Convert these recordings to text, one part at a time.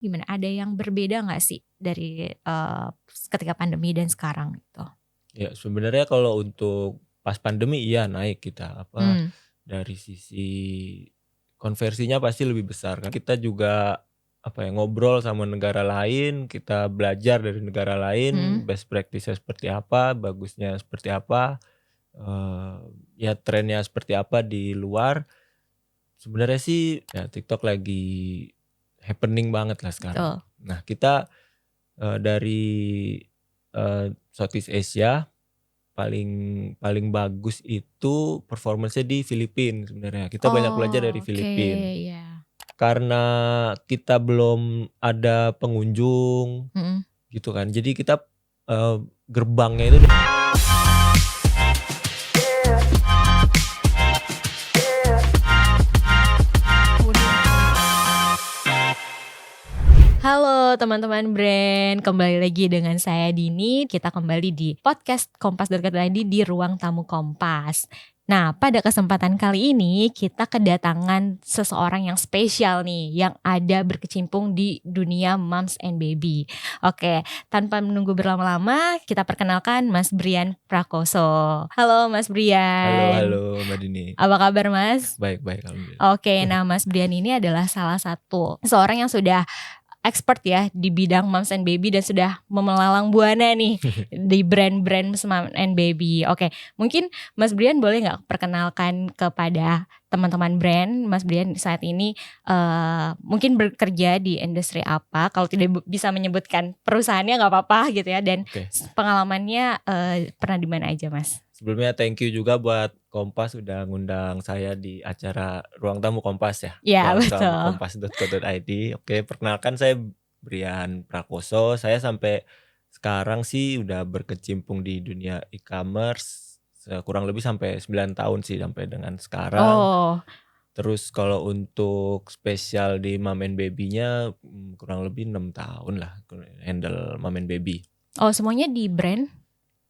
gimana? Ada yang berbeda nggak sih dari ketika pandemi dan sekarang gitu? Ya sebenarnya kalau untuk pas pandemi iya naik kita, Hmm. dari sisi konversinya pasti lebih besar kan. Kita juga ngobrol sama negara lain, kita belajar dari negara Hmm. lain, best practice-nya seperti apa, bagusnya seperti apa, ya trennya seperti apa di luar. Sebenarnya sih ya TikTok lagi happening banget lah sekarang. Betul. Nah kita, dari, Southeast Asia paling paling bagus itu performance-nya di Filipina sebenarnya. Kita banyak belajar dari Oh, oke, Filipina. ya. Karena kita belum ada pengunjung Mhm. gitu kan. Jadi kita, gerbangnya itu Halo teman-teman brand, kembali lagi dengan saya Dini. Kita kembali di podcast Kompas.id di Ruang Tamu Kompas. Nah, pada kesempatan kali ini kita kedatangan seseorang yang spesial nih, yang ada berkecimpung di dunia moms and baby. Oke, tanpa menunggu berlama-lama, kita perkenalkan Mas Brian Prakoso. Halo Mas halo Brian. Mbak Dini. Apa kabar Mas? Baik alhamdulillah. Oke, nah Mas Brian ini adalah salah satu seorang yang sudah expert ya di bidang moms and baby dan sudah memelalang buana nih di brand-brand mom and baby. Oke, mungkin Mas Brian boleh nggak perkenalkan kepada teman-teman brand Mas Brian saat ini mungkin bekerja di industri apa? Kalau tidak bisa menyebutkan perusahaannya nggak apa-apa gitu ya. Dan Oke. pengalamannya pernah di mana aja Mas? Sebelumnya thank you juga buat Kompas udah ngundang saya di acara Ruang Tamu Kompas ya. Ya Ruang Tamu betul. Kompas.co.id. Oke, perkenalkan saya Brian Prakoso. Saya sampai sekarang sih udah berkecimpung di dunia e-commerce kurang lebih sampai 9 tahun sih sampai dengan sekarang. Oh. Terus kalau untuk spesial di mom and baby-nya kurang lebih 6 tahun lah handle mom and baby. Oh, semuanya di brand?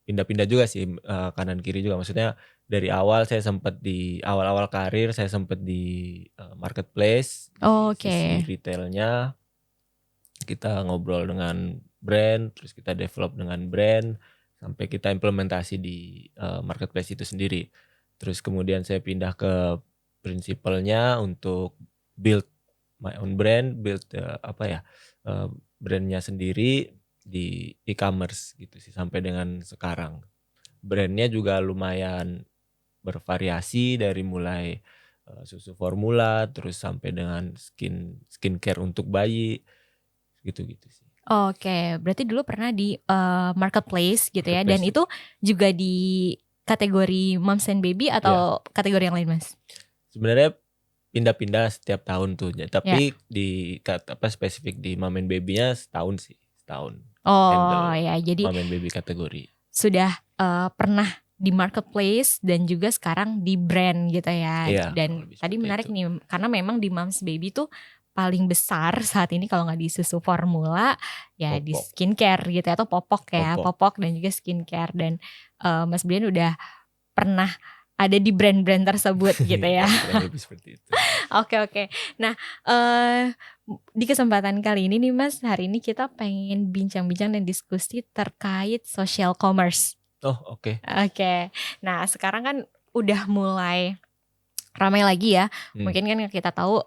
Pindah-pindah juga sih, kanan kiri juga. Maksudnya dari awal saya sempat di awal-awal karir saya sempat di, marketplace, di sisi Oke. retailnya. Kita ngobrol dengan brand, terus kita develop dengan brand, sampai kita implementasi di, marketplace itu sendiri. Terus kemudian saya pindah ke principal-nya untuk build my own brand, build, brand-nya sendiri di e-commerce gitu sih sampai dengan sekarang. Brand-nya juga lumayan bervariasi dari mulai, susu formula, terus sampai dengan skincare untuk bayi, gitu-gitu sih. Oke, berarti dulu pernah di marketplace gitu ya, dan Marketplace itu juga di kategori moms and baby Iya. atau kategori yang lain Mas? Sebenarnya pindah-pindah setiap tahun tuh, Ya. tapi spesifik di mom and baby-nya setahun sih, setahun Oh handle ya, jadi mom and baby kategori. sudah pernah di marketplace dan juga sekarang di brand gitu ya. Iya, kurang Dan lebih tadi seperti menarik itu. nih, karena memang di moms baby tuh paling besar saat ini kalau nggak di susu formula ya di Popok. skincare gitu ya, atau popok ya, popok dan juga skincare. Dan Mas Brian udah pernah ada di brand-brand tersebut gitu ya. Kurang lebih seperti itu. Oke. Nah, di kesempatan kali ini nih Mas, hari ini kita pengen bincang-bincang dan diskusi terkait social commerce. Oh, oke. Oke. Nah, sekarang kan udah mulai ramai lagi ya. Mungkin kan kita tahu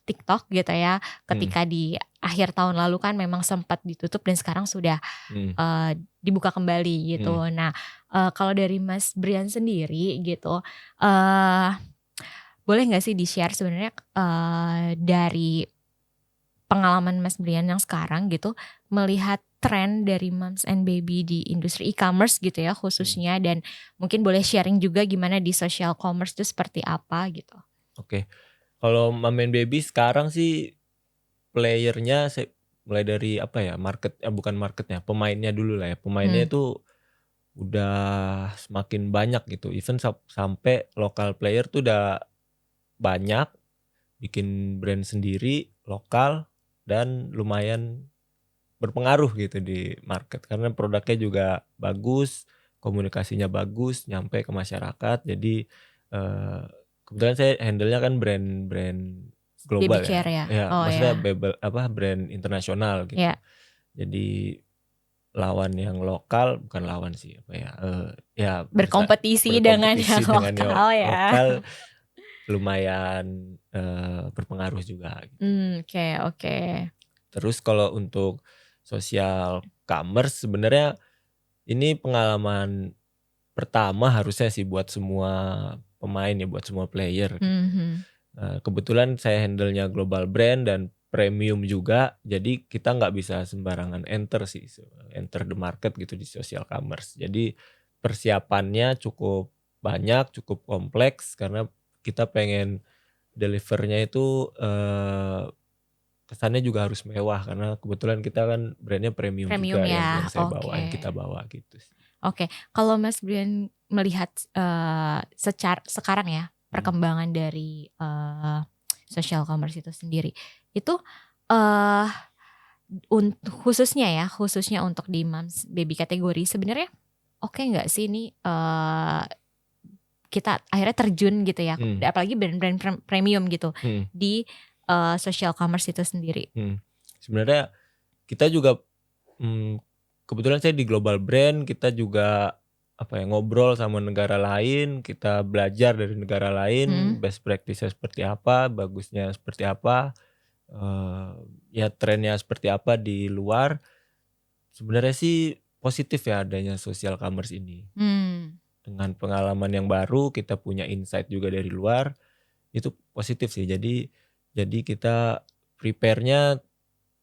TikTok gitu ya, ketika di akhir tahun lalu kan memang sempat ditutup dan sekarang sudah dibuka kembali gitu. Nah, kalau dari Mas Brian sendiri gitu, boleh nggak sih di-share sebenarnya dari pengalaman Mas Brian yang sekarang gitu, melihat tren dari moms and baby di industri e-commerce gitu ya khususnya, dan mungkin boleh sharing juga gimana di social commerce itu seperti apa gitu. Oke. Kalau mom and baby sekarang sih player-nya mulai dari bukan marketnya, pemainnya dulu lah ya. Pemainnya itu udah semakin banyak gitu. Even sampai lokal player tuh udah banyak bikin brand sendiri lokal dan lumayan berpengaruh gitu di market karena produknya juga bagus, komunikasinya bagus, nyampe ke masyarakat. Jadi kebetulan saya handle-nya kan brand global Baby care ya. ya Oh maksudnya ya. brand internasional gitu. Ya. Jadi lawan yang lokal bukan lawan sih apa ya ya Berkompetisi dengan yang dengan yang lokal ya. lokal lumayan berpengaruh juga gitu. Oke. Terus kalau untuk social commerce sebenarnya ini pengalaman pertama harusnya sih buat semua pemain ya, buat semua player gitu. Kebetulan saya handle-nya global brand dan premium juga, jadi kita nggak bisa sembarangan enter the market gitu di social commerce. Jadi persiapannya cukup banyak, cukup kompleks karena kita pengen delivernya itu kesannya juga harus mewah karena kebetulan kita kan brandnya premium Premium juga ya. yang saya bawa, yang kita bawa gitu sih. Oke, kalau Mas Brian melihat sekarang ya perkembangan dari social commerce itu sendiri, itu khususnya untuk di moms baby kategori sebenarnya oke nggak sih ini kita akhirnya terjun gitu ya, apalagi brand-brand premium gitu di social commerce itu sendiri. Sebenarnya kita juga kebetulan saya di global brand, kita juga ngobrol sama negara lain, kita belajar dari negara lain, best practice seperti apa, bagusnya seperti apa, ya trennya seperti apa di luar. Sebenarnya sih positif ya adanya social commerce ini. Dengan pengalaman yang baru, kita punya insight juga dari luar, itu positif sih. Jadi kita prepare-nya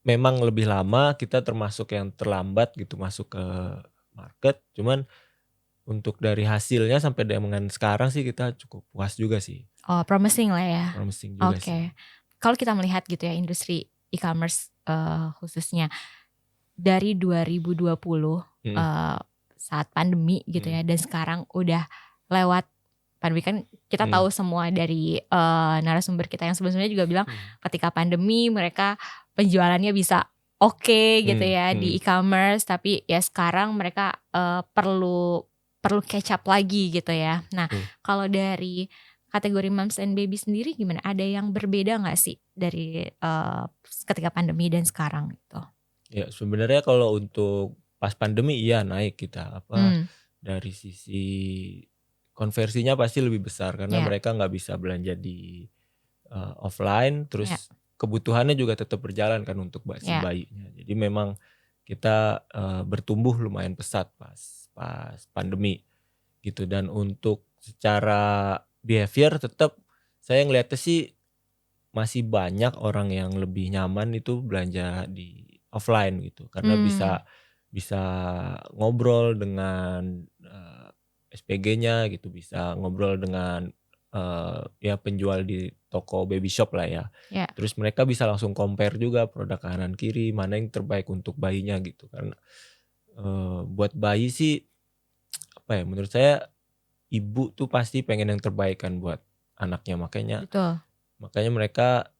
memang lebih lama, kita termasuk yang terlambat gitu masuk ke market. Cuman untuk dari hasilnya sampai dengan sekarang sih kita cukup puas juga sih. Oh, promising lah ya. Promising juga sih. Kalau kita melihat gitu ya industri e-commerce khususnya dari 2020 saat pandemi gitu ya, dan sekarang udah lewat pandemi kan kita tahu semua dari narasumber kita yang sebelumnya juga bilang ketika pandemi mereka penjualannya bisa oke gitu ya di e-commerce, tapi ya sekarang mereka perlu catch up lagi gitu ya. Nah, kalau dari kategori moms and baby sendiri gimana? Ada yang berbeda nggak sih dari ketika pandemi dan sekarang gitu? Ya sebenarnya kalau untuk pas pandemi iya naik kita dari sisi konversinya pasti lebih besar karena mereka nggak bisa belanja di offline, terus kebutuhannya juga tetap berjalan kan untuk si bayinya. Jadi memang kita bertumbuh lumayan pesat pas pandemi gitu. Dan untuk secara behavior tetap saya ngeliatnya sih masih banyak orang yang lebih nyaman itu belanja di offline gitu karena bisa ngobrol dengan SPG-nya gitu, bisa ngobrol dengan ya penjual di toko baby shop lah ya. Terus mereka bisa langsung compare juga produk kanan kiri mana yang terbaik untuk bayinya gitu. Karena buat bayi sih menurut saya ibu tuh pasti pengen yang terbaik kan buat anaknya, makanya mereka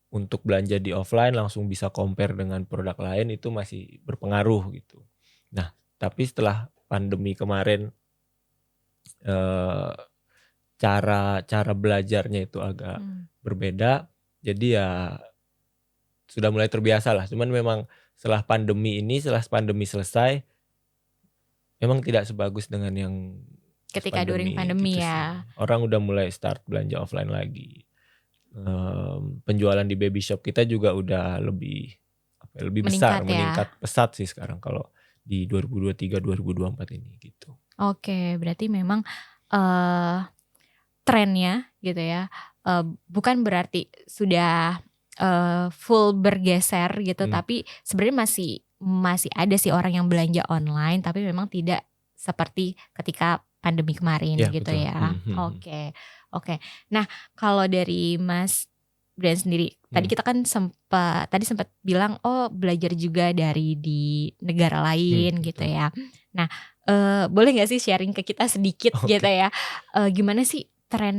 untuk belanja di offline langsung bisa compare dengan produk lain itu masih berpengaruh gitu. Nah, tapi setelah pandemi kemarin cara belajarnya itu agak berbeda, jadi ya sudah mulai terbiasa lah. Cuman memang setelah pandemi selesai, memang tidak sebagus dengan yang ketika during pandemi gitu ya. Sih. Orang udah mulai start belanja offline lagi. Penjualan di baby shop kita juga udah lebih meningkat pesat sih sekarang kalau di 2023-2024 ini gitu. Oke, berarti memang trennya gitu ya, bukan berarti sudah full bergeser gitu, tapi sebenarnya masih ada sih orang yang belanja online, tapi memang tidak seperti ketika pandemi kemarin gitu betul. Ya. Oke. Nah, kalau dari Mas Brian sendiri, tadi kita kan sempat bilang belajar juga dari di negara lain gitu betul. Ya. Nah, boleh nggak sih sharing ke kita sedikit gitu ya, gimana sih tren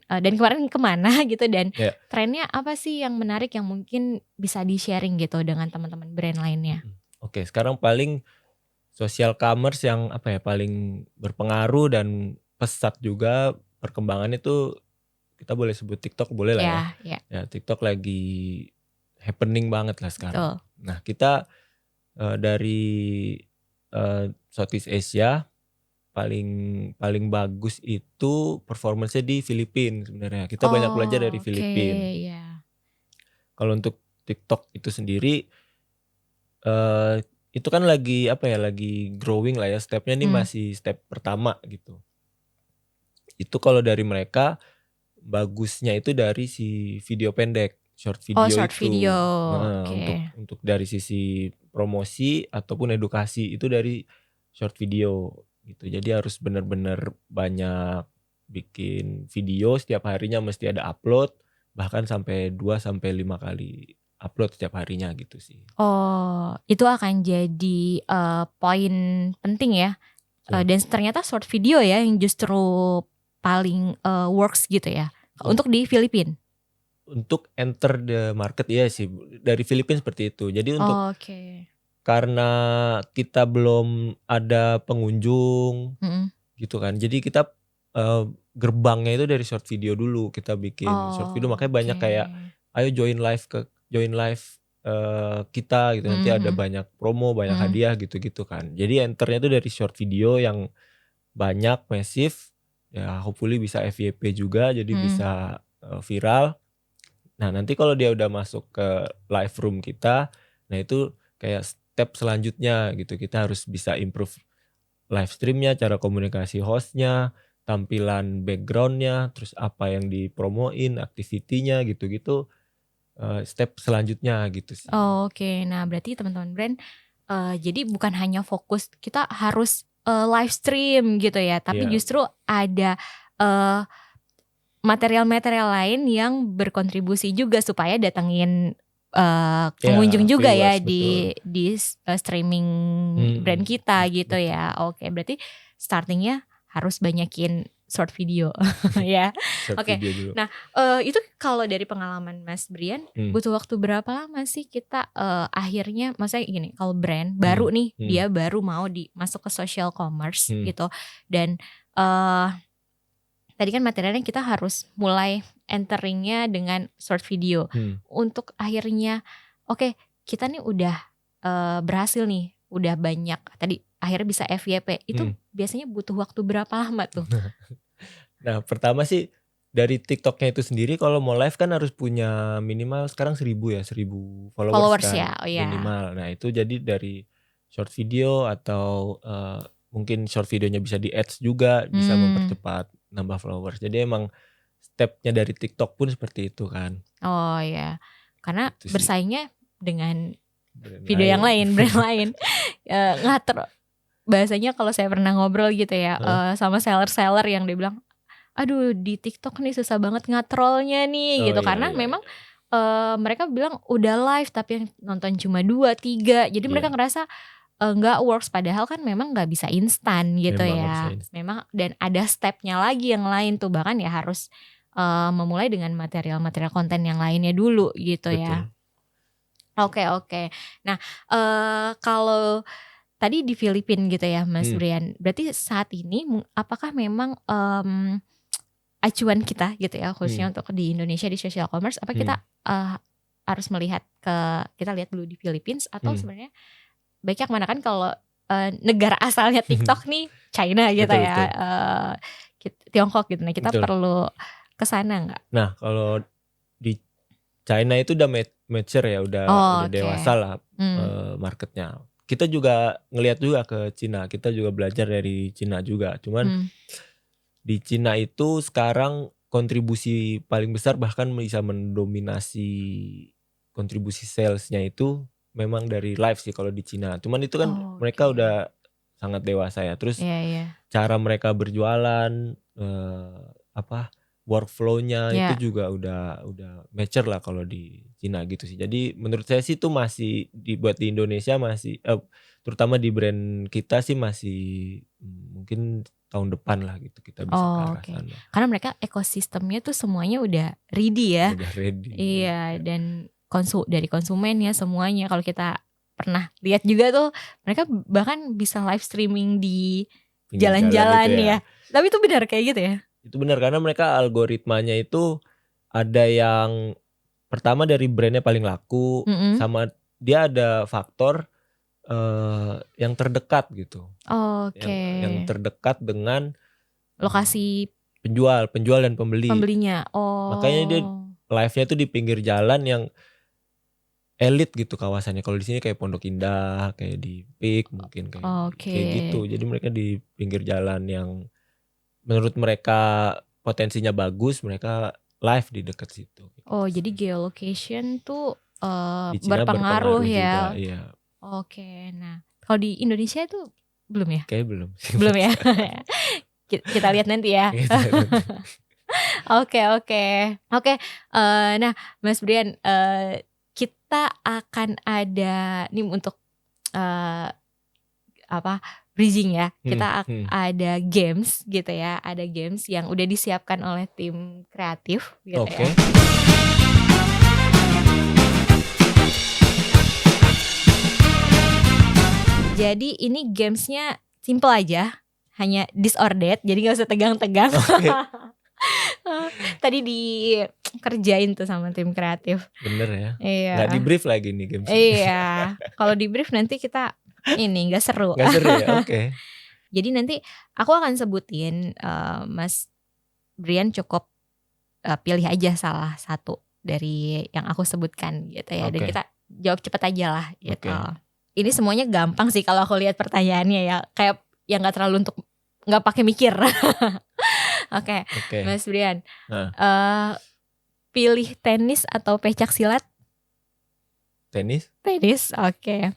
dan kemarin kemana gitu, dan trennya apa sih yang menarik yang mungkin bisa di sharing gitu dengan teman-teman brand lainnya? Oke, sekarang paling social commerce yang paling berpengaruh dan pesat juga perkembangannya itu kita boleh sebut TikTok boleh lah ya. Ya, Ya TikTok lagi happening banget lah sekarang. betul. Nah kita dari Southeast Asia paling bagus itu performance-nya di Filipina sebenarnya. Kita banyak belajar dari Oke, Filipina. ya. Kalau untuk TikTok itu sendiri itu kan lagi lagi growing lah ya, stepnya nih masih step pertama gitu. Itu kalau dari mereka bagusnya itu dari si video pendek, short Oh, video short itu. video. Nah, Oke. untuk dari sisi promosi ataupun edukasi itu dari short video gitu. Jadi harus benar-benar banyak bikin video, setiap harinya mesti ada upload, bahkan sampai 2 sampai 5 kali upload setiap harinya gitu sih. Oh, itu akan jadi poin penting ya. Dan ternyata short video ya yang justru paling works gitu ya. Untuk di Filipina. Untuk enter the market ya sih dari Filipina seperti itu. Jadi untuk karena kita belum ada pengunjung gitu kan. Jadi kita gerbangnya itu dari short video dulu. Kita bikin short video, makanya banyak kayak ayo join live kita gitu, nanti ada banyak promo, banyak hadiah gitu-gitu kan. Jadi enternya itu dari short video yang banyak, masif, ya hopefully bisa FYP juga, jadi bisa viral. Nah nanti kalau dia udah masuk ke live room kita, nah itu kayak step selanjutnya gitu. Kita harus bisa improve live streamnya, cara komunikasi hostnya, tampilan backgroundnya, terus apa yang dipromoin, activity-nya gitu-gitu. Step selanjutnya gitu sih. Oke, nah berarti teman-teman brand jadi bukan hanya fokus kita harus live stream gitu ya, tapi justru ada material-material lain yang berkontribusi juga supaya datengin pengunjung juga ya di streaming brand kita gitu ya. Oke, berarti startingnya harus banyakin short video ya. Oke. Nah, itu kalau dari pengalaman Mas Brian butuh waktu berapa lama sih kita akhirnya, maksudnya gini, kalau brand baru nih dia baru mau masuk ke social commerce gitu, dan tadi kan materialnya kita harus mulai enteringnya dengan short video. Untuk akhirnya oke, kita nih udah berhasil nih, udah banyak tadi akhirnya bisa FYP, itu biasanya butuh waktu berapa lama tuh? Nah pertama sih dari TikToknya itu sendiri, kalau mau live kan harus punya minimal sekarang 1000 followers kan, ya, minimal. Nah itu jadi dari short video atau mungkin short videonya bisa di ads juga, bisa mempercepat nambah followers. Jadi emang stepnya dari TikTok pun seperti itu kan. Oh ya, karena Itu bersaingnya dengan video yang lain, brand lain. Ngatur bahasanya kalau saya pernah ngobrol gitu ya sama seller-seller yang dia bilang, aduh di TikTok nih susah banget ngatrolnya nih gitu, karena memang mereka bilang udah live tapi yang nonton cuma 2-3, jadi mereka ngerasa nggak works, padahal kan memang nggak bisa instan gitu ya. Memang dan ada stepnya lagi yang lain tuh, bahkan ya harus memulai dengan material-material konten yang lainnya dulu gitu. Betul. Ya. Oke. Nah kalau tadi di Filipina gitu ya Mas Brian, berarti saat ini apakah memang acuan kita gitu ya khususnya untuk di Indonesia di social commerce, apa kita harus melihat kita lihat dulu di Filipina atau sebenarnya baiknya kemana, kan kalau negara asalnya TikTok nih China gitu ya, Tiongkok gitu, nah kita perlu kesana nggak? Nah kalau di China itu udah mature ya, udah dewasa lah marketnya. Kita juga ngelihat juga ke Cina, kita juga belajar dari Cina juga. Cuman di Cina itu sekarang kontribusi paling besar, bahkan bisa mendominasi kontribusi salesnya itu memang dari live sih kalau di Cina. Cuman itu kan mereka udah sangat dewasa ya. Terus cara mereka berjualan, workflow-nya itu juga udah mature lah kalau di Cina gitu sih. Jadi menurut saya sih itu masih dibuat di Indonesia masih terutama di brand kita sih masih mungkin tahun depan lah gitu kita bisa ke arah sana. Karena mereka ekosistemnya tuh semuanya udah ready ya. Udah ready. Iya, dan dari konsumennya semuanya, kalau kita pernah lihat juga tuh mereka bahkan bisa live streaming di jalan-jalan ya. Tapi itu benar kayak gitu ya? Itu benar karena mereka algoritmanya itu ada yang pertama dari brandnya paling laku, sama dia ada faktor yang terdekat gitu. Oke. Yang terdekat dengan Lokasi penjual dan pembeli. pembelinya. Makanya dia live-nya tuh di pinggir jalan yang elit gitu kawasannya. Kalau di sini kayak Pondok Indah, kayak di Pik mungkin kayak gitu. Jadi mereka di pinggir jalan yang menurut mereka potensinya bagus, mereka live di dekat situ. Oh, jadi geolocation tuh Di Cina berpengaruh ya. juga, iya. Oke, nah kalau di Indonesia itu belum ya? Kayak belum. Belum ya? Kita lihat nanti ya. Oke. Nah Mas Brian, kita akan ada nih untuk bridging ya. Kita ada games gitu ya. Ada games yang udah disiapkan oleh tim kreatif gitu ya. Jadi ini gamesnya simple aja, hanya disordered, jadi gak usah tegang-tegang. Tadi dikerjain tuh sama tim kreatif. Bener ya. Iya. Gak di brief lagi nih games. Iya. Kalau di brief nanti kita ini gak seru. Gak seru ya, oke. Jadi nanti aku akan sebutin, Mas Brian cukup pilih aja salah satu dari yang aku sebutkan gitu ya. Dan kita jawab cepat aja lah gitu. Ini semuanya gampang sih kalau aku lihat pertanyaannya ya. Kayak yang gak terlalu untuk gak pakai mikir. Oke. Mas Brian, pilih tenis atau pencak silat? Tenis, oke.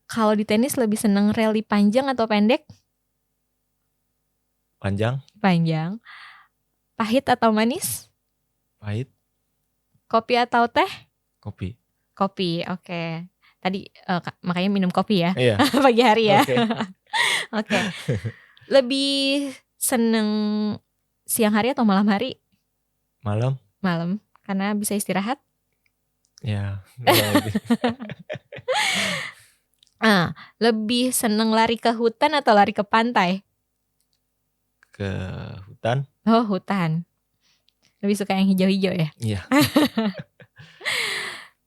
Kalau di tenis lebih seneng rally panjang atau pendek? panjang. Pahit atau manis? Pahit. Kopi atau teh? Kopi, oke. Tadi makanya minum kopi ya. Iya. Pagi hari ya. Oke. Lebih seneng siang hari atau malam hari? Malam, karena bisa istirahat. ya. Lebih seneng lari ke hutan atau lari ke pantai? Ke hutan. Oh, hutan. Lebih suka yang hijau-hijau ya? Iya.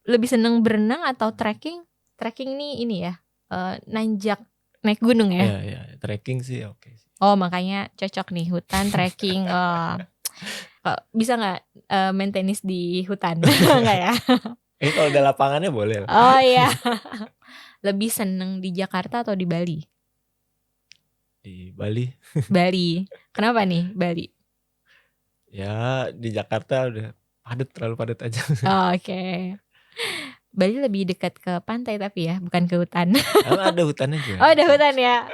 Lebih seneng berenang atau trekking? Trekking nih ini ya, nanjak naik gunung ya? Iya, trekking sih oke. Oh, makanya cocok nih hutan, trekking. Bisa gak main tenis di hutan? Enggak ya? Kalau ada lapangannya boleh lah. Oh iya. Lebih seneng di Jakarta atau di Bali? Di Bali. Bali. Kenapa nih Bali? Ya di Jakarta udah terlalu padat aja. Oke. Bali lebih dekat ke pantai tapi ya, bukan ke hutan. Ada hutannya juga. Oh, ada hutan ya.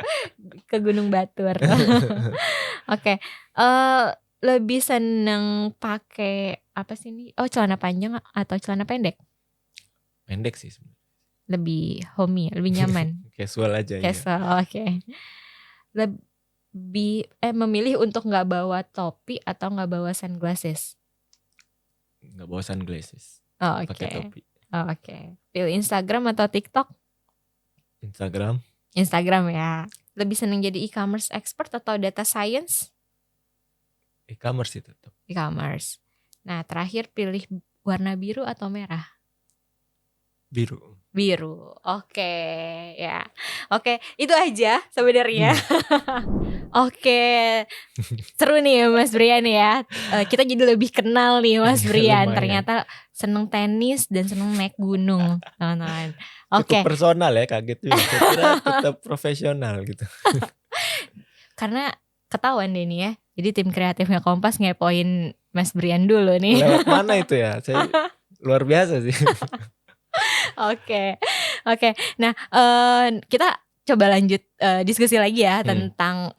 Ke Gunung Batur. Oke. Lebih seneng pakai apa sih ini? Oh, celana panjang atau celana pendek? Pendek sih sebenarnya. Lebih homey, lebih nyaman. Casual aja. Casual, oke. Lebih memilih untuk nggak bawa topi atau nggak bawa sunglasses? Nggak bawa sunglasses. Oke. Pakai topi. Oke. Pilih Instagram atau TikTok? Instagram ya. Lebih seneng jadi e-commerce expert atau data science? E-commerce itu tetap. E-commerce. Nah, terakhir pilih warna biru atau merah? Biru. Oke, ya. Oke, itu aja sebenarnya. Oke. Seru nih ya Mas Brian ya. Kita jadi lebih kenal nih Mas Brian. Ternyata seneng tenis dan seneng naik gunung, teman-teman. Oke. Cukup personal ya, kaget juga. Saya kira tetap profesional gitu. Karena ketahuan deh nih ya. Jadi tim kreatifnya Kompas ngepoin Mas Brian dulu nih. Lewat mana itu ya? Saya luar biasa sih. Oke. Nah, kita coba lanjut diskusi lagi ya tentang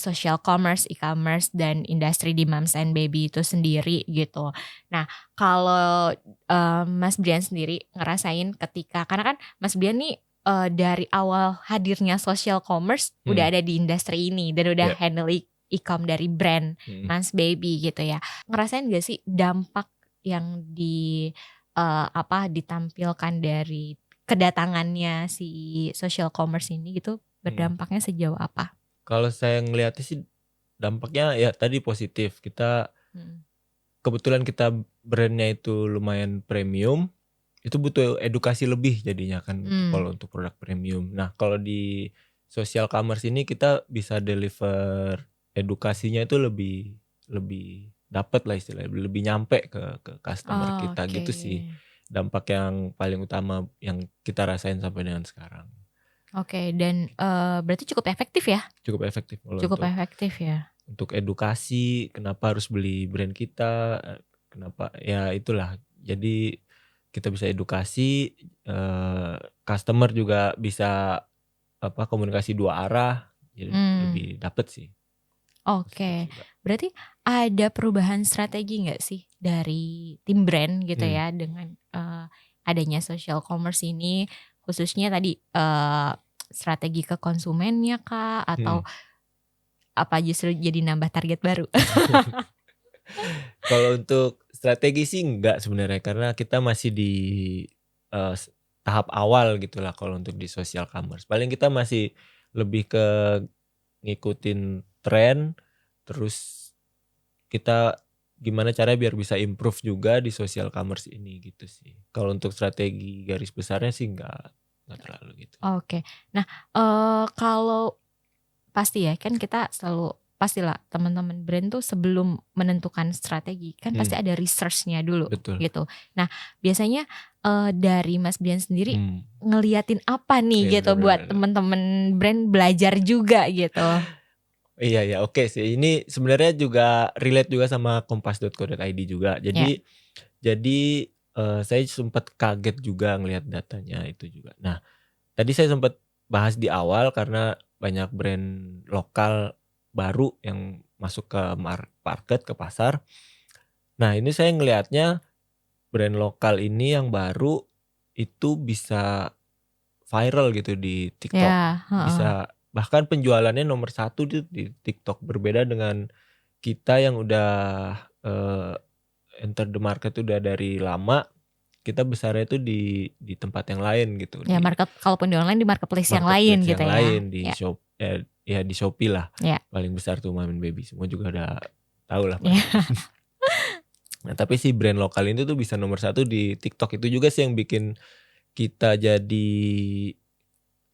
social commerce, e-commerce dan industri di moms and baby itu sendiri gitu. Nah, kalau Mas Brian sendiri ngerasain ketika, karena kan Mas Brian nih dari awal hadirnya social commerce udah ada di industri ini dan udah handle e-com dari brand moms baby gitu ya. Ngerasain gak sih dampak yang ditampilkan dari kedatangannya si social commerce ini gitu, berdampaknya sejauh apa? Kalau saya ngeliatnya sih dampaknya ya tadi positif. Kebetulan kita brandnya itu lumayan premium, itu butuh edukasi lebih jadinya kan kalau untuk produk premium. Nah kalau di social commerce ini kita bisa deliver edukasinya itu lebih dapat lah istilahnya, lebih nyampe ke customer kita gitu sih. Dampak yang paling utama yang kita rasain sampai dengan sekarang. Oke, dan berarti cukup efektif ya? Cukup efektif kalau Cukup efektif ya. untuk edukasi kenapa harus beli brand kita, kenapa ya itulah. Jadi kita bisa edukasi, customer juga bisa komunikasi dua arah, jadi lebih dapet sih. Oke, berarti ada perubahan strategi nggak sih dari tim brand gitu ya dengan adanya social commerce ini, khususnya tadi strategi ke konsumennya kah atau apa justru jadi nambah target baru? Kalau untuk strategi sih enggak sebenarnya, karena kita masih di tahap awal gitulah kalau untuk di social commerce. Paling kita masih lebih ke ngikutin tren, terus kita gimana caranya biar bisa improve juga di social commerce ini gitu sih. Kalau untuk strategi garis besarnya sih enggak terlalu gitu. Oke, nah kalau pasti ya kan kita selalu pastilah teman-teman brand tuh sebelum menentukan strategi kan pasti ada researchnya dulu. Betul. Gitu. Nah biasanya dari Mas Brian sendiri ngeliatin apa nih gitu buat teman-teman brand belajar juga gitu. Iya oke sih. Ini sebenarnya juga relate juga sama kompas.co.id juga. Jadi saya sempat kaget juga ngelihat datanya itu juga. Nah tadi saya sempat bahas di awal karena banyak brand lokal baru yang masuk ke market, ke pasar. Nah ini saya ngelihatnya brand lokal ini yang baru itu bisa viral gitu di TikTok. Bisa bahkan penjualannya nomor 1 di TikTok. Berbeda dengan kita yang udah enter the market udah dari lama. Kita besarnya itu di tempat yang lain gitu. Ya kalaupun di online di marketplace yang lain gitu ya. Lain, di di Shopee lah. Paling besar tuh Mom and Baby. Semua juga udah tahu lah. Nah tapi si brand lokal ini tuh bisa nomor 1 di TikTok. Itu juga sih yang bikin kita jadi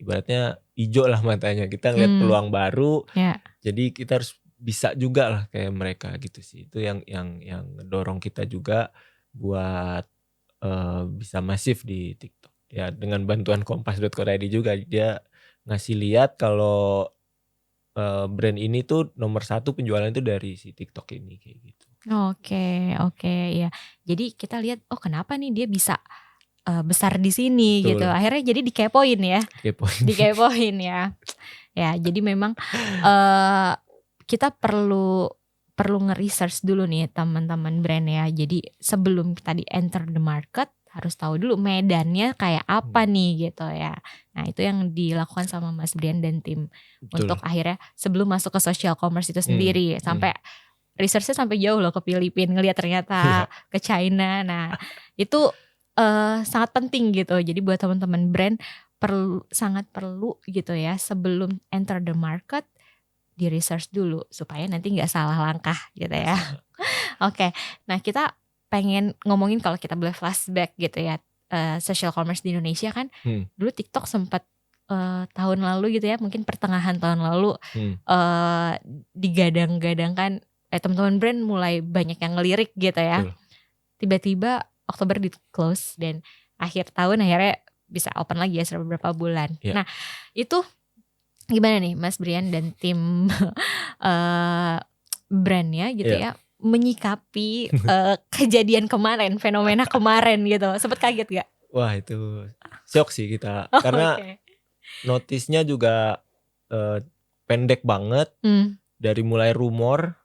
ibaratnya hijau lah matanya. Kita ngeliat peluang baru. Jadi kita harus bisa juga lah kayak mereka gitu sih. Itu yang ngedorong kita juga buat bisa masif di TikTok. Ya dengan bantuan kompas.co.id juga, dia ngasih lihat kalau brand ini tuh nomor 1 penjualan itu dari si TikTok ini kayak gitu. Oke ya. Jadi kita lihat kenapa nih dia bisa besar di sini. Betul. Gitu. Akhirnya jadi dikepoin ya. Dikepoin ya. Ya, jadi memang kita perlu nge-research dulu nih teman-teman brand ya. Jadi sebelum kita di enter the market harus tahu dulu medannya kayak apa nih gitu ya. Nah itu yang dilakukan sama Mas Brian dan tim. Betul. Untuk akhirnya sebelum masuk ke social commerce itu sendiri. Sampai researchnya sampai jauh loh ke Filipina, ngelihat ternyata ke China. Nah itu sangat penting gitu. Jadi buat teman-teman brand sangat perlu gitu ya sebelum enter the market di research dulu supaya nanti nggak salah langkah gitu ya. Oke, nah kita pengen ngomongin kalau kita boleh flashback gitu ya social commerce di Indonesia kan dulu TikTok sempat tahun lalu gitu ya mungkin pertengahan tahun lalu digadang-gadangkan teman-teman brand mulai banyak yang ngelirik gitu ya. Tiba-tiba Oktober di close dan akhir tahun akhirnya bisa open lagi ya selama beberapa bulan. Nah itu gimana nih Mas Brian dan tim brandnya gitu ya menyikapi kejadian kemarin, fenomena kemarin gitu. Sempet kaget gak? Wah itu shock sih kita karena notisnya juga pendek banget. Dari mulai rumor,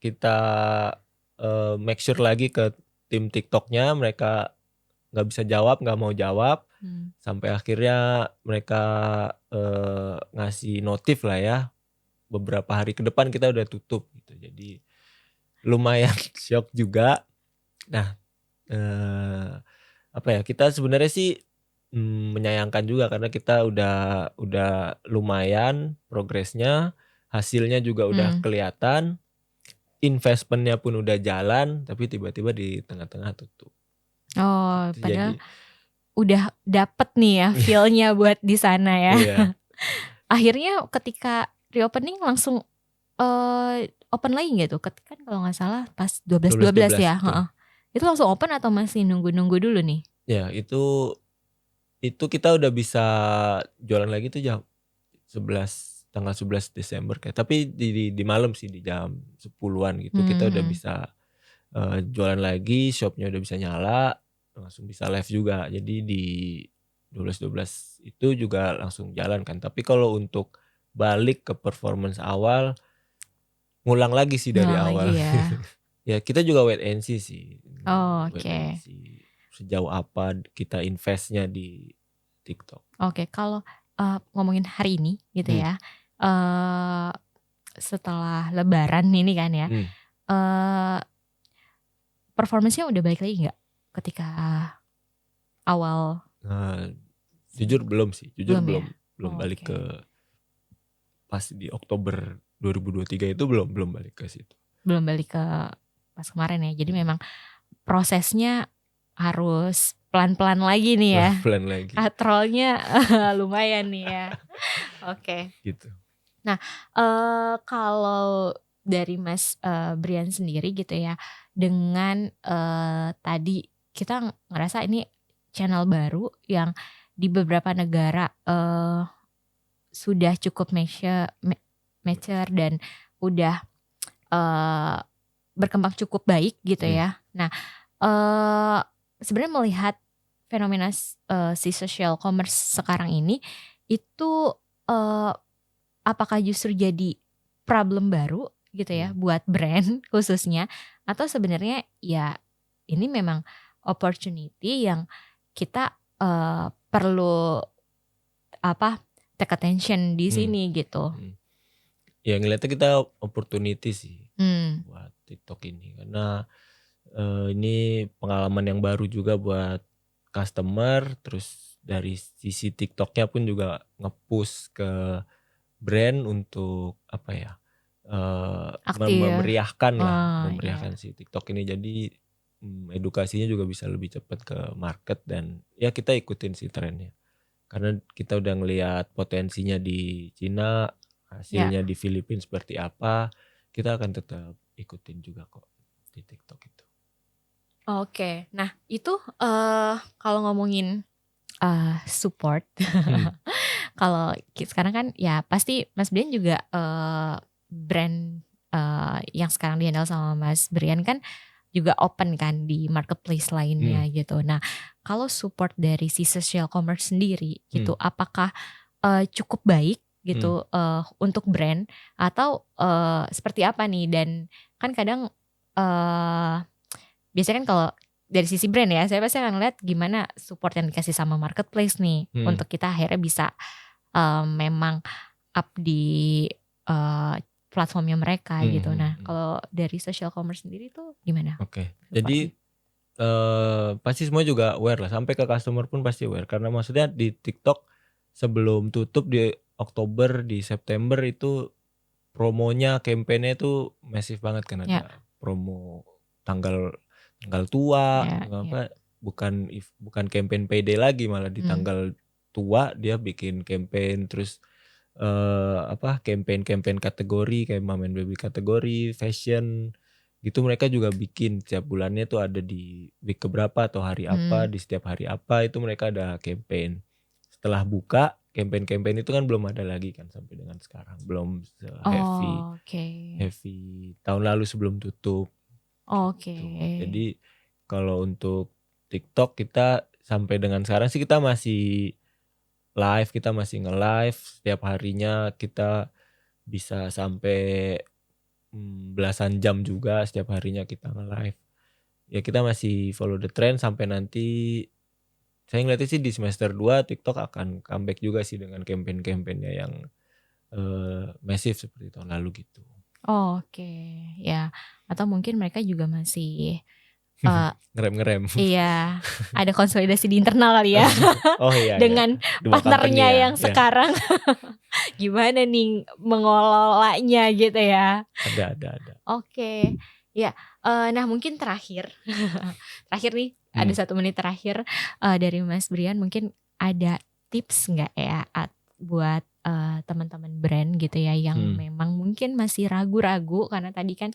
kita make sure lagi ke tim TikToknya, mereka nggak bisa jawab, nggak mau jawab, sampai akhirnya mereka ngasih notif lah ya, beberapa hari ke depan kita udah tutup gitu. Jadi lumayan shock juga. Nah kita sebenarnya sih menyayangkan juga karena kita udah lumayan progresnya, hasilnya juga udah kelihatan, investmentnya pun udah jalan, tapi tiba-tiba di tengah-tengah tutup. Oh, Gitu. padahal Jadi udah dapet nih ya feel-nya buat di sana ya. iya. Akhirnya ketika reopening langsung open lagi nggak tuh? Kan kalau nggak salah pas 12-12 ya. betul. Itu langsung open atau masih nunggu-nunggu dulu nih? Ya itu kita udah bisa jualan lagi tuh tanggal 11 Desember kayak. Tapi di malam sih, di jam 10-an gitu kita udah bisa jualan lagi, shopnya udah bisa nyala, langsung bisa live juga. Jadi di 12-12 itu juga langsung jalan kan. Tapi kalau untuk balik ke performance awal, ngulang lagi sih dari Ngulang awal. lagi ya. Ya kita juga wait and see sih. Oh, Wait oke. and see sejauh apa kita investnya di TikTok. Oke, kalau ngomongin hari ini gitu ya, setelah Lebaran ini kan ya, performance-nya udah balik lagi nggak ketika awal? Jujur belum sih, belum balik Oke. ke pas di Oktober 2023 itu belum balik ke situ. Belum balik ke pas kemarin ya. Jadi memang prosesnya harus pelan-pelan lagi nih ya. Pelan lagi. Katrolnya lumayan nih ya. Oke. Gitu. Nah, kalau dari Mas Brian sendiri gitu ya, dengan tadi kita ngerasa ini channel baru yang di beberapa negara sudah cukup mature dan udah berkembang cukup baik gitu ya. Nah, sebenarnya melihat fenomena si social commerce sekarang ini itu apakah justru jadi problem baru gitu ya buat brand khususnya, atau sebenarnya ya ini memang opportunity yang kita perlu take attention di sini gitu. Ya ngeliatnya kita opportunity sih buat TikTok ini, karena ini pengalaman yang baru juga buat customer. Terus dari sisi TikToknya pun juga nge-push ke brand untuk apa ya, memeriahkan lah, memeriahkan si TikTok ini. Jadi edukasinya juga bisa lebih cepat ke market, dan ya kita ikutin si trennya. Karena kita udah ngelihat potensinya di Cina, hasilnya di Filipina seperti apa, kita akan tetap ikutin juga kok di TikTok itu. Oke, nah itu kalau ngomongin support, kalau sekarang kan ya pasti Mas Brian juga brand yang sekarang dihandle sama Mas Brian kan juga open kan di marketplace lainnya gitu. Nah, kalau support dari si social commerce sendiri gitu, apakah cukup baik gitu untuk brand, atau seperti apa nih? Dan kan kadang biasanya kan kalau dari sisi brand ya, saya pasti akan lihat gimana support yang dikasih sama marketplace nih untuk kita akhirnya bisa memang up di platformnya mereka gitu. Nah, kalau dari social commerce sendiri tuh gimana? Oke. Jadi pasti semua juga aware lah, sampai ke customer pun pasti aware, karena maksudnya di TikTok sebelum tutup di Oktober, di September itu promonya, campaign-nya itu masif banget kan, ada promo tanggal tua, bukan campaign payday lagi, malah di tanggal tua dia bikin campaign. Terus campaign kategori kayak mom and baby kategori, fashion gitu, mereka juga bikin setiap bulannya tuh ada di week keberapa atau hari apa, di setiap hari apa itu mereka ada campaign. Setelah buka campaign itu kan belum ada lagi kan sampai dengan sekarang, belum heavy tahun lalu sebelum tutup. Gitu. Jadi kalau untuk TikTok kita sampai dengan sekarang sih kita masih live, kita masih nge-live setiap harinya, kita bisa sampai belasan jam juga setiap harinya kita nge-live. Ya kita masih follow the trend sampai nanti, saya ngeliatnya sih di semester 2 TikTok akan comeback juga sih dengan campaign-campaignnya yang massive seperti tahun lalu gitu. Oke, ya. Atau mungkin mereka juga masih ngerem. Iya, ada konsolidasi di internal kali ya. Oh iya. Dengan partnernya yang sekarang gimana nih mengelolanya gitu ya. Ada. Oke, ya. Nah mungkin terakhir nih ada 1 menit terakhir dari Mas Brian, mungkin ada tips nggak ya buat teman-teman brand gitu ya yang memang mungkin masih ragu-ragu karena tadi kan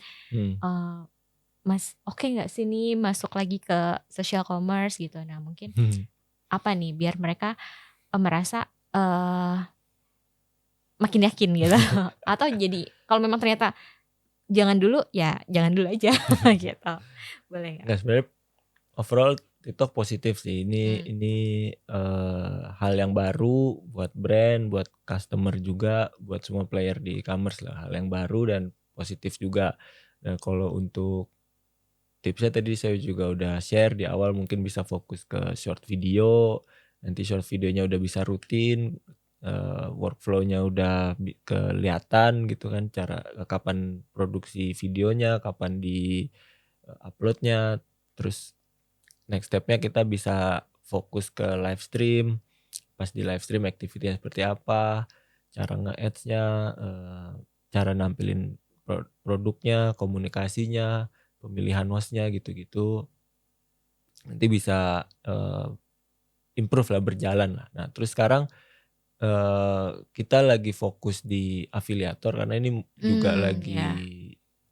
Mas oke nggak sih nih masuk lagi ke social commerce gitu. Nah mungkin apa nih biar mereka merasa makin yakin gitu atau jadi kalau memang ternyata jangan dulu aja gitu. Boleh nggak? Nah sebenarnya overall TikTok positif sih. Ini hal yang baru buat brand, buat customer juga, buat semua player di e-commerce lah. Hal yang baru dan positif juga. Nah kalau untuk tipsnya tadi saya juga udah share di awal, mungkin bisa fokus ke short video. Nanti short videonya udah bisa rutin, workflow-nya udah kelihatan gitu kan, cara kapan produksi videonya, kapan di uploadnya. Terus next stepnya kita bisa fokus ke live stream. Pas di live stream activity-nya seperti apa, cara nge-ads-nya, cara nampilin produknya, komunikasinya, pemilihan host-nya gitu-gitu. Nanti bisa improve lah, berjalan lah. Nah terus sekarang kita lagi fokus di afiliator karena ini juga lagi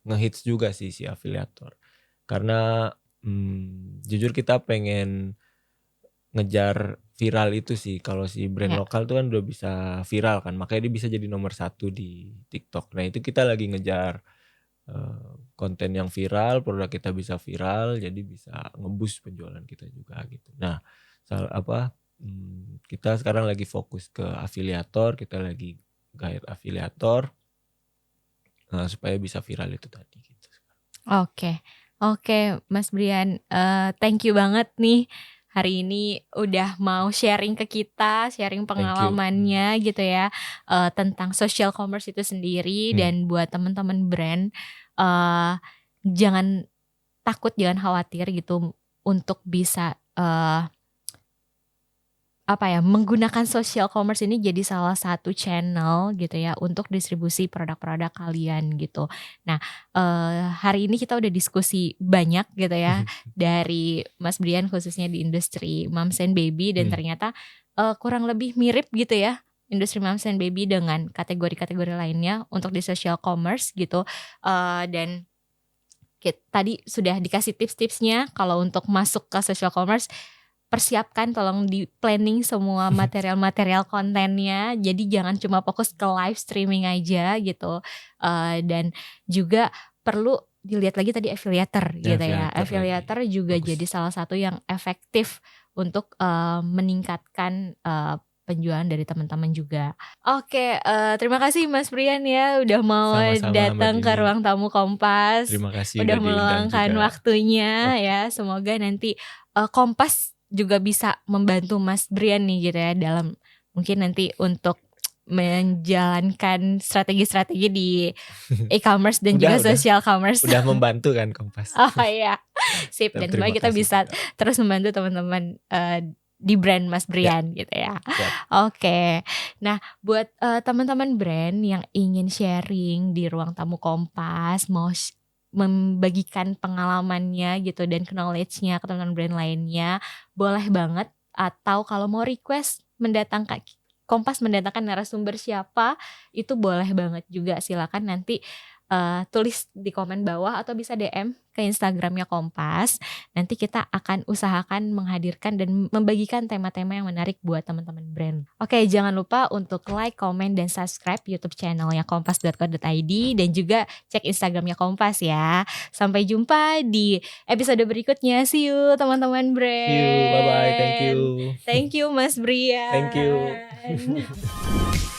ngehits juga sih si afiliator. Karena jujur kita pengen ngejar viral itu sih. Kalau si brand lokal tuh kan udah bisa viral kan, makanya dia bisa jadi nomor 1 di TikTok. Nah itu kita lagi ngejar konten yang viral, produk kita bisa viral, jadi bisa nge-boost penjualan kita juga gitu. Nah kita sekarang lagi fokus ke afiliator, kita lagi guide afiliator supaya bisa viral itu tadi gitu. Oke, Mas Brian, thank you banget nih hari ini udah mau sharing ke kita, sharing pengalamannya gitu ya tentang social commerce itu sendiri. Dan buat teman-teman brand jangan takut, jangan khawatir gitu untuk bisa menggunakan social commerce ini jadi salah satu channel gitu ya untuk distribusi produk-produk kalian gitu. Nah hari ini kita udah diskusi banyak gitu ya dari Mas Brian khususnya di industri moms and baby, dan ternyata kurang lebih mirip gitu ya industri moms and baby dengan kategori-kategori lainnya untuk di social commerce gitu. Dan tadi sudah dikasih tips-tipsnya kalau untuk masuk ke social commerce. Persiapkan, tolong di planning semua material-material kontennya. Jadi jangan cuma fokus ke live streaming aja gitu. Dan juga perlu dilihat lagi tadi affiliator gitu ya. Affiliator juga jadi salah satu yang efektif untuk meningkatkan penjualan dari teman-teman juga. Oke, terima kasih Mas Brian ya udah mau datang ke Ruang Tamu Kompas. Terima kasih udah meluangkan waktunya ya. Semoga nanti Kompas juga bisa membantu Mas Brian nih gitu ya dalam mungkin nanti untuk menjalankan strategi-strategi di e-commerce dan juga social commerce. Udah membantu kan Kompas. Oh iya, sip. Dan semoga kita bisa terus membantu teman-teman di brand Mas Brian gitu ya. Oke. Nah buat teman-teman brand yang ingin sharing di Ruang Tamu Kompas, mau membagikan pengalamannya gitu dan knowledge-nya ke teman-teman brand lainnya, boleh banget. Atau kalau mau request mendatangkan Kompas mendatangkan narasumber siapa, itu boleh banget juga. Silakan nanti tulis di komen bawah atau bisa DM ke Instagramnya Kompas. Nanti kita akan usahakan menghadirkan dan membagikan tema-tema yang menarik buat teman-teman brand. Oke, jangan lupa untuk like, komen, dan subscribe YouTube channelnya kompas.co.id dan juga cek Instagramnya Kompas ya. Sampai jumpa di episode berikutnya. See you teman-teman brand. See you, bye-bye, thank you. Thank you Mas Brian. Thank you.